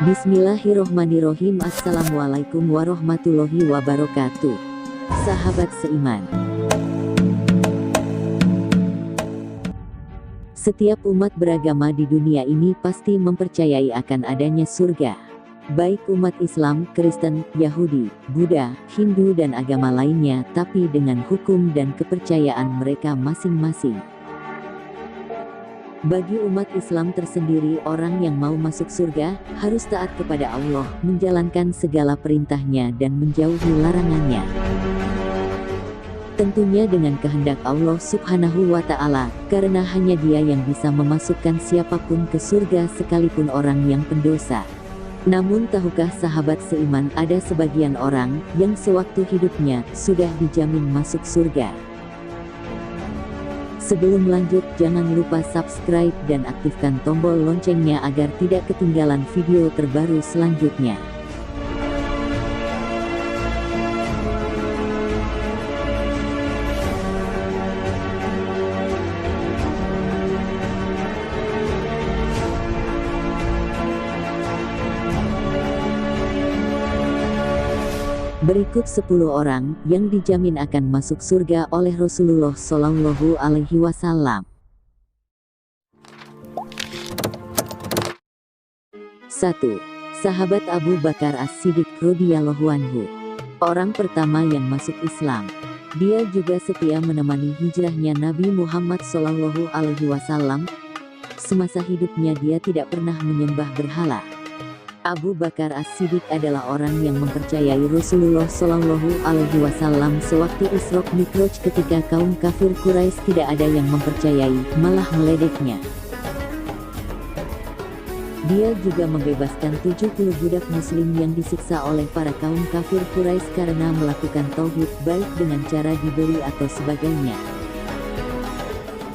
Bismillahirrohmanirrohim. Assalamualaikum warahmatullahi wabarakatuh. Sahabat seiman, setiap umat beragama di dunia ini pasti mempercayai akan adanya surga. Baik umat Islam, Kristen, Yahudi, Buddha, Hindu dan agama lainnya, tapi dengan hukum dan kepercayaan mereka masing-masing. Bagi umat Islam tersendiri, orang yang mau masuk surga harus taat kepada Allah, menjalankan segala perintahnya dan menjauhi larangannya. Tentunya dengan kehendak Allah Subhanahu wa Ta'ala, karena hanya Dia yang bisa memasukkan siapapun ke surga sekalipun orang yang pendosa. Namun tahukah sahabat seiman, ada sebagian orang yang sewaktu hidupnya sudah dijamin masuk surga. Sebelum lanjut, jangan lupa subscribe dan aktifkan tombol loncengnya agar tidak ketinggalan video terbaru selanjutnya. Berikut 10 orang yang dijamin akan masuk surga oleh Rasulullah Shallallahu Alaihi Wasallam. 1. Sahabat Abu Bakar As-Siddiq radhiyallahu anhu. Orang pertama yang masuk Islam. Dia juga setia menemani hijrahnya Nabi Muhammad Shallallahu Alaihi Wasallam. Semasa hidupnya dia tidak pernah menyembah berhala. Abu Bakar As-Siddiq adalah orang yang mempercayai Rasulullah Shallallahu Alaihi Wasallam sewaktu Isra Mi'raj ketika kaum kafir Quraisy tidak ada yang mempercayai, malah meledeknya. Dia juga membebaskan 70 budak muslim yang disiksa oleh para kaum kafir Quraisy karena melakukan tauhid, baik dengan cara dibeli atau sebagainya.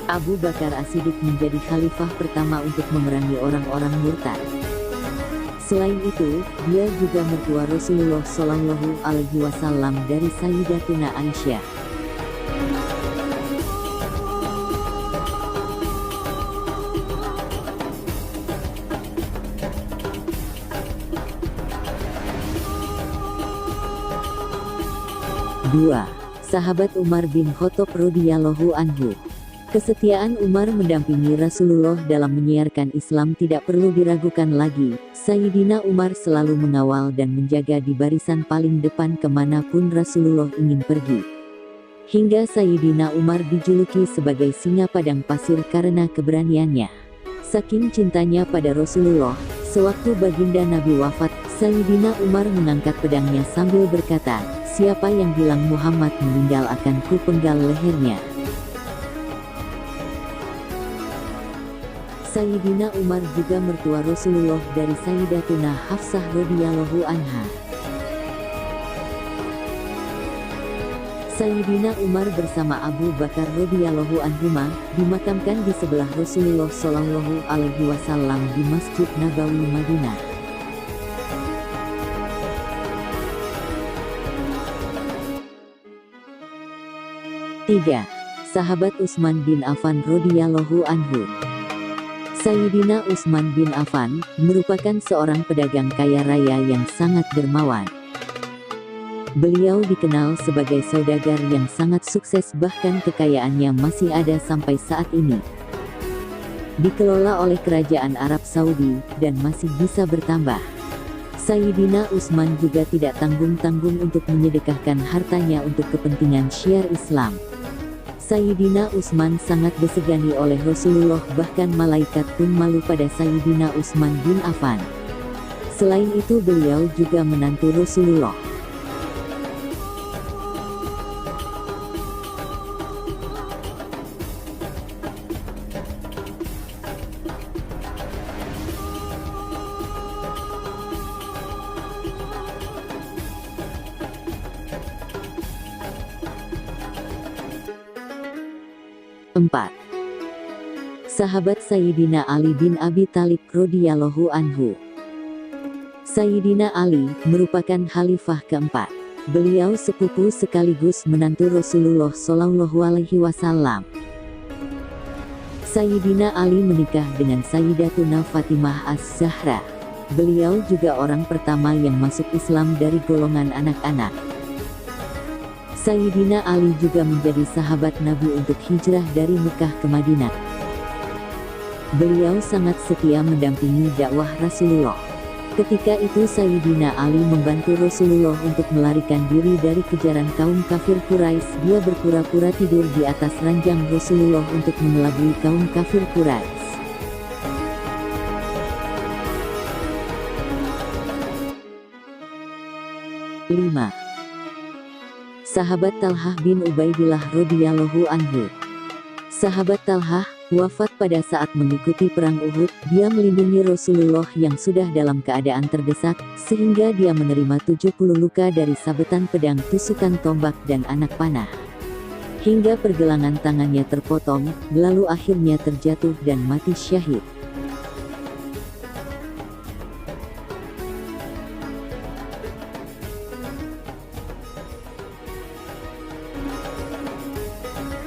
Abu Bakar As-Siddiq menjadi khalifah pertama untuk memerangi orang-orang murtad. Selain itu, dia juga mertua Rasulullah Shallallahu Alaihi Wasallam dari Sayyidatuna Aisyah. Dua. Sahabat Umar bin Khattab radhiyallahu anhu. Kesetiaan Umar mendampingi Rasulullah dalam menyiarkan Islam tidak perlu diragukan lagi. Sayyidina Umar selalu mengawal dan menjaga di barisan paling depan kemanapun Rasulullah ingin pergi. Hingga Sayyidina Umar dijuluki sebagai singa padang pasir karena keberaniannya. Saking cintanya pada Rasulullah, sewaktu baginda Nabi wafat, Sayyidina Umar mengangkat pedangnya sambil berkata, "Siapa yang bilang Muhammad meninggal akan kupenggal lehernya." Sayyidina Umar juga mertua Rasulullah dari Sayyidatuna Hafsah radhiyallahu anha. Sayyidina Umar bersama Abu Bakar radhiyallahu anhuma dimakamkan di sebelah Rasulullah Shallallahu Alaihi Wasallam di Masjid Nabawi Madinah. Tiga. Sahabat Utsman bin Affan radhiyallahu anhu. Sayyidina Utsman bin Affan merupakan seorang pedagang kaya raya yang sangat dermawan. Beliau dikenal sebagai saudagar yang sangat sukses, bahkan kekayaannya masih ada sampai saat ini. Dikelola oleh kerajaan Arab Saudi dan masih bisa bertambah. Sayyidina Utsman juga tidak tanggung-tanggung untuk menyedekahkan hartanya untuk kepentingan syiar Islam. Sayyidina Utsman sangat disegani oleh Rasulullah, bahkan malaikat pun malu pada Sayyidina Utsman bin Affan. Selain itu beliau juga menantu Rasulullah. Empat. Sahabat Sayyidina Ali bin Abi Thalib radhiyallahu anhu. Sayyidina Ali merupakan khalifah keempat. Beliau sepupu sekaligus menantu Rasulullah Shallallahu Alaihi Wasallam. Sayyidina Ali menikah dengan Sayyidatuna Fatimah Az-Zahra. Beliau juga orang pertama yang masuk Islam dari golongan anak-anak. Sayyidina Ali juga menjadi sahabat Nabi untuk hijrah dari Mekah ke Madinah. Beliau sangat setia mendampingi dakwah Rasulullah. Ketika itu Sayyidina Ali membantu Rasulullah untuk melarikan diri dari kejaran kaum kafir Quraisy. Dia berpura-pura tidur di atas ranjang Rasulullah untuk mengelabui kaum kafir Quraisy. 5. Sahabat Talhah bin Ubaidillah radhiyallahu anhu. Sahabat Talhah wafat pada saat mengikuti perang Uhud. Dia melindungi Rasulullah yang sudah dalam keadaan terdesak, sehingga dia menerima 70 luka dari sabetan pedang, tusukan tombak dan anak panah. Hingga pergelangan tangannya terpotong, lalu akhirnya terjatuh dan mati syahid.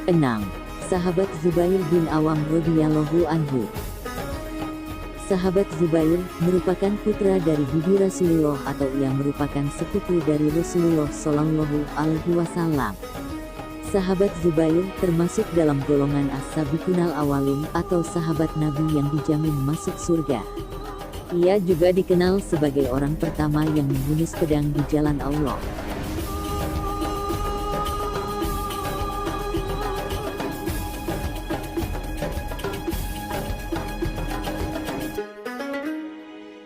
Enam. Sahabat Zubair bin Awam radhiyallahu anhu. Sahabat Zubair merupakan putra dari bibi Rasulullah, atau ia merupakan sepupu dari Rasulullah Shallallahu Alaihi Wasallam. Sahabat Zubair termasuk dalam golongan as-sabiqunal awalun, atau sahabat Nabi yang dijamin masuk surga. Ia juga dikenal sebagai orang pertama yang menghunus pedang di jalan Allah.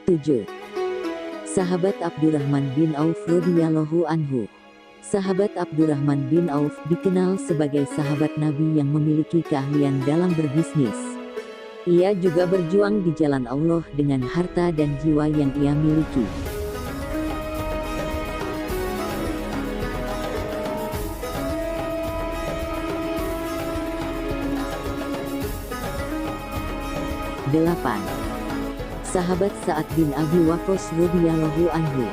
7. Sahabat Abdurrahman bin Auf radhiyallahu anhu. Sahabat Abdurrahman bin Auf dikenal sebagai sahabat Nabi yang memiliki keahlian dalam berbisnis. Ia juga berjuang di jalan Allah dengan harta dan jiwa yang ia miliki. Delapan. Sahabat Sa'ad bin Abi Waqqas radhiyallahu anhu.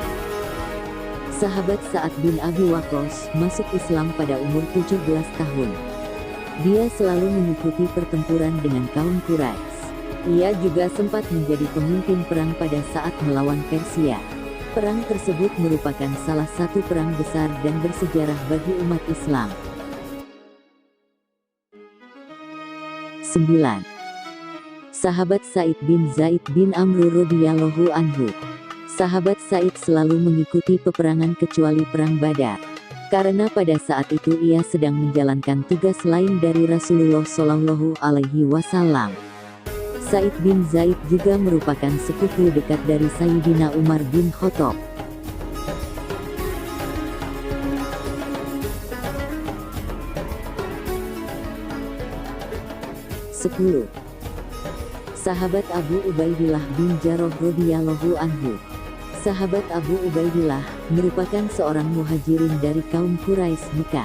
Sahabat Sa'ad bin Abi Waqqas masuk Islam pada umur 17 tahun. Dia selalu mengikuti pertempuran dengan kaum Quraisy. Ia juga sempat menjadi pemimpin perang pada saat melawan Persia. Perang tersebut merupakan salah satu perang besar dan bersejarah bagi umat Islam. 9. Sahabat Sa'id bin Zaid bin Amr radhiyallahu anhu. Sahabat Sa'id selalu mengikuti peperangan kecuali perang Badar, karena pada saat itu ia sedang menjalankan tugas lain dari Rasulullah Shallallahu Alaihi Wasallam. Sa'id bin Zaid juga merupakan sepupu dekat dari Sayyidina Umar bin Khattab. 10. Sahabat Abu Ubaidillah bin Jarrah radhiyallahu anhu. Sahabat Abu Ubaidillah merupakan seorang muhajirin dari kaum Quraisy Mekah.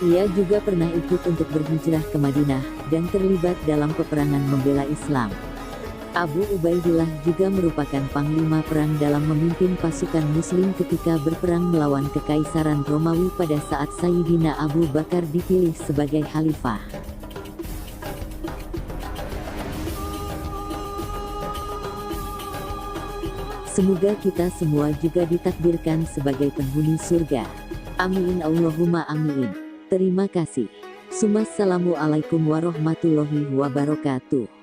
Ia juga pernah ikut untuk berhijrah ke Madinah dan terlibat dalam peperangan membela Islam. Abu Ubaidillah juga merupakan panglima perang dalam memimpin pasukan muslim ketika berperang melawan kekaisaran Romawi pada saat Sayyidina Abu Bakar dipilih sebagai khalifah. Semoga kita semua juga ditakdirkan sebagai penghuni surga. Amin Allahumma amin. Terima kasih. Assalamualaikum warahmatullahi wabarakatuh.